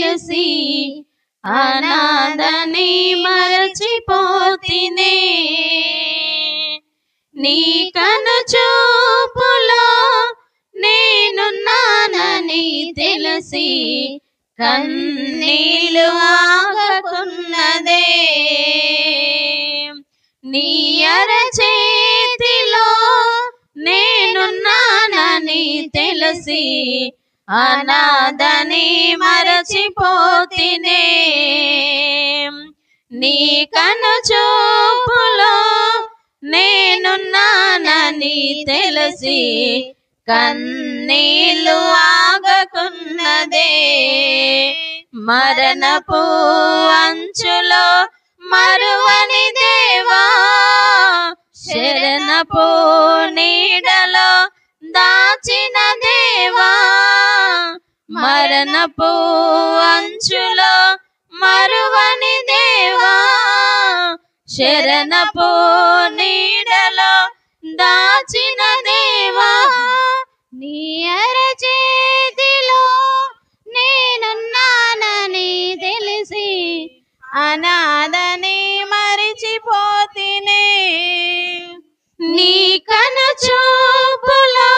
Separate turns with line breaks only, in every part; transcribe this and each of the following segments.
తెలిసి అనాథని మరచిపోతినే. నీ కను చూపులో నేనున్నానని తెలిసి కన్నీళ్ళు ఆగకున్నదే. నీ అరచేతిలో నేనున్నానని తెలిసి అనాథని మరచిపోతినే. నీ కను చూపులో నేనున్నానని తెలిసి కన్నీళ్ళు ఆగకున్నదే. మరణపు అంచులో మరువని దేవా, శరణపు నీడలో దాచిన దేవా, మరణపు అంచులో మరువని దేవా, శరణపు నీడలో దాచిన దేవా. నీ అరచేతిలో నేనున్నానని తెలిసి అనాథని మరిచిపోతినే. నీ కను చూపులో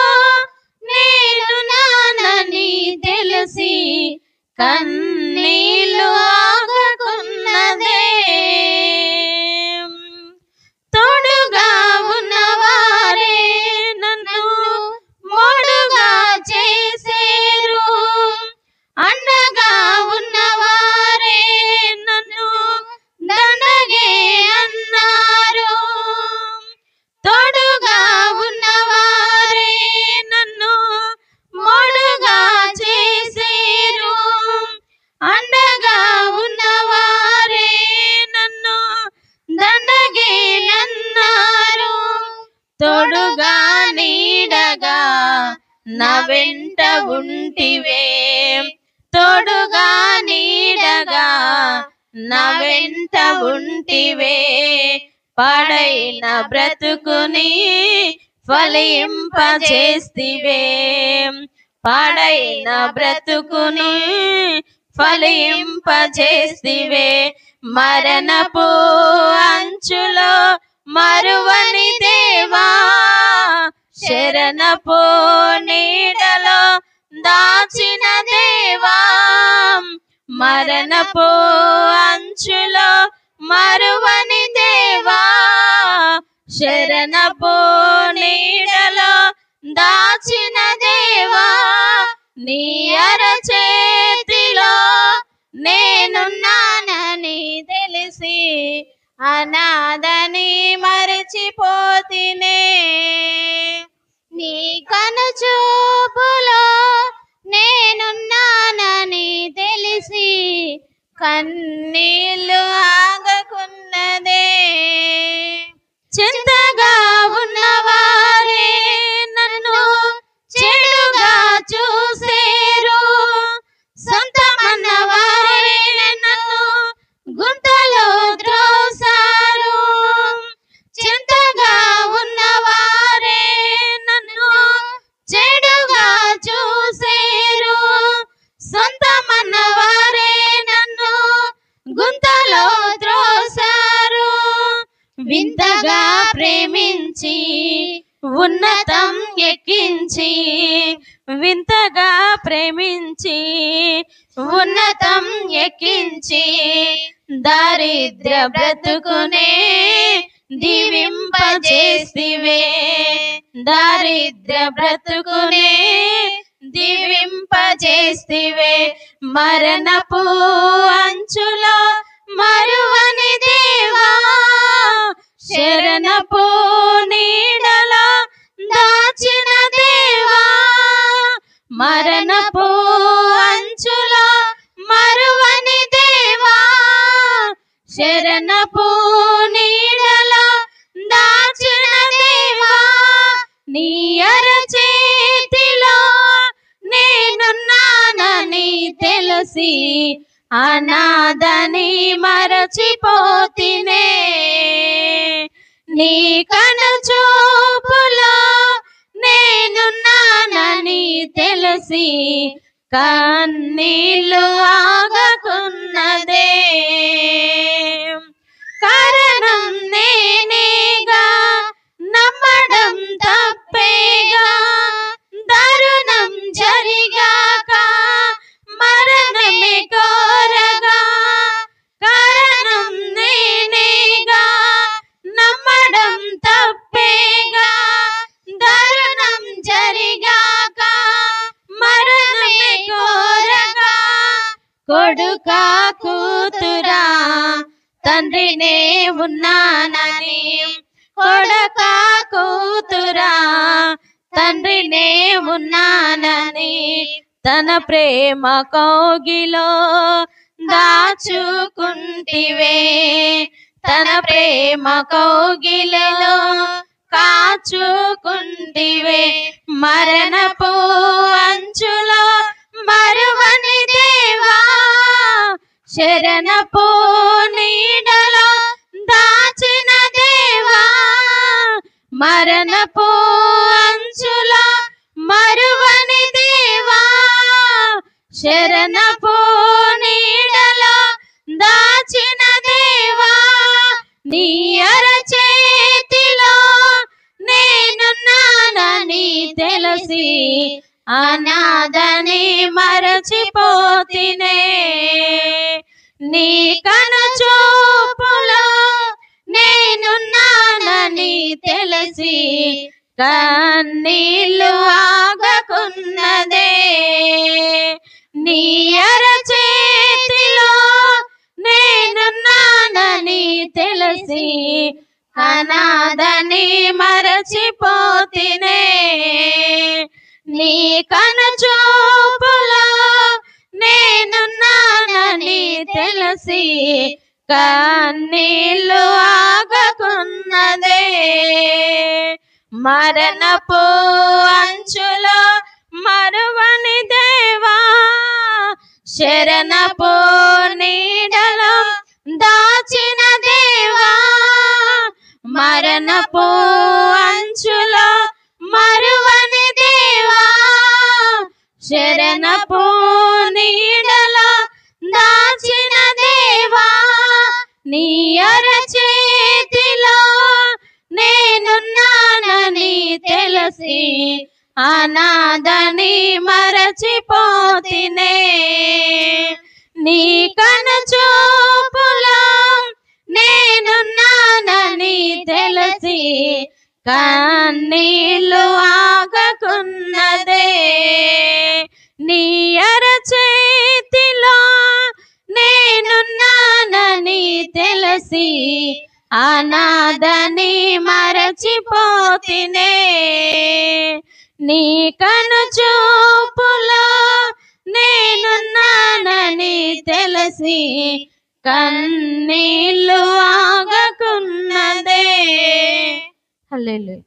నేనున్నానని తెలిసి కన్నీళ్ళు ఆగకున్నదే. తోడుగా ఉన్నవారే నన్ను మోడుగా చేసేరు, అండగా ఉన్నవారే నన్ను దండగే అన్నారు. తోడుగా ఉన్నవారే నన్ను మోడుగా చేసేరు, అండగా ఉన్నవారే నన్ను దండగే అన్నారు. తోడుగా నీడగా నా వెంట ఉంటివే, తోడుగా నీడగా నా వెంట ఉంటివే. పాడైన బ్రతుకుని ఫలింపజేస్తివే, పాడైన బ్రతుకుని ఫలింపజేస్తివే. మరణపు అంచులో మరువని దేవా, శరణపు నీడలో దాచిన దేవా, మరణపు అంచులో మరువని దేవా, శరణపు నీడలో దాచిన దేవా. నీ అరచేతిలో నేనున్నానని తెలిసి అనాథని మరచిపోతినే. నీ కను చూపులో నేనున్నానని తెలిసి కన్నీళ్ళు ఆగకున్నదే. చింతగా ఉన్నవారే నన్ను చెడుగా చూసేరు, సొంతమన్నవారే నన్ను గుంతలో త్రోసారు. చింతగా ఉన్నవారే నన్ను చెడుగా చూసేరు, సొంతమన్నవారే నన్ను గుంతలో త్రోసారు. వింతగా ప్రేమించి ఉన్నతం ఎక్కించి, వింతగా ప్రేమించి ఉన్నతం ఎక్కించి, దారిద్ర బ్రతుకునే దీవింపజేస్తివే, దారిద్ర బ్రతుకునే దీవింపజేస్తివే. మరణపు అంచులో మరువని దేవా, శరణపు నీడలో దాచిన దేవా, మరణపు అంచులో మరువని దేవా, శరణపు నీడలో దాచిన దేవా. నీ అరచేతిలో నేనున్నానని తెలిసి అనాథని మరచిపోతినే. నీ కను చూపులో నేనున్నానని తెలిసి కన్నీళ్ళు ఆగకున్నదే. కారణం నేనేగా, నమ్మడం తప్పేగా, దారుణం జరిగాక మరణమే కోరగా. కారణం నేనేగా, నమ్మడం తప్పేగా, దారుణం జరిగాక మరణమే కోరగా. కొడుకా కూతురా తండ్రినే ఉన్నానని, కొడుకా కూతురా తండ్రినే ఉన్నానని, తన ప్రేమ కౌగిలో దాచుకుంటివే. తన ప్రేమ కౌగిలో కాచుకుంటివే. మరణపు అంచులో మరువని దేవా, శరణపు నీడలో దాచిన దేవా. మరణపు అంచులో మరువని దేవా, శరణపు నీడలో దాచిన దేవా. నీ అరచేతిలో నేనున్నానని తెలిసి అనాథని మరచిపోతినే. నీ కనుచూపులో నేనున్నానని తెలిసి కన్నీళ్ళు ఆగకున్నదే. నీ అరచేతిలో నేనున్నానని తెలిసి అనాథని మరచిపోతినే. నీ కనుచూపులో నేనున్నానని తెలిసి కన్నీళ్ళు ఆగకున్నదే. మరణపు అంచులో మరువని దేవా, శరణపు నీడలో దాచిన దేవా. మరణపు అంచులో మరువని దేవా, శరణపు నీడలో దాచిన దేవా. నీ అరచేతిలో నేనున్నానని తెలిసి అనాథని మరచిపోతినే. నీ కనుచూపులో నేనున్నానని తెలిసి కన్నీళ్ళు ఆగకున్నదే. నీ అరచేతిలో నేనున్నానని తెలిసి అనాథని మరచిపోతినే. నీ కనుచూపులో నేనున్నానని తెలిసి కన్నీళ్ళు ఆగకున్నదే. హల్లెలూయా.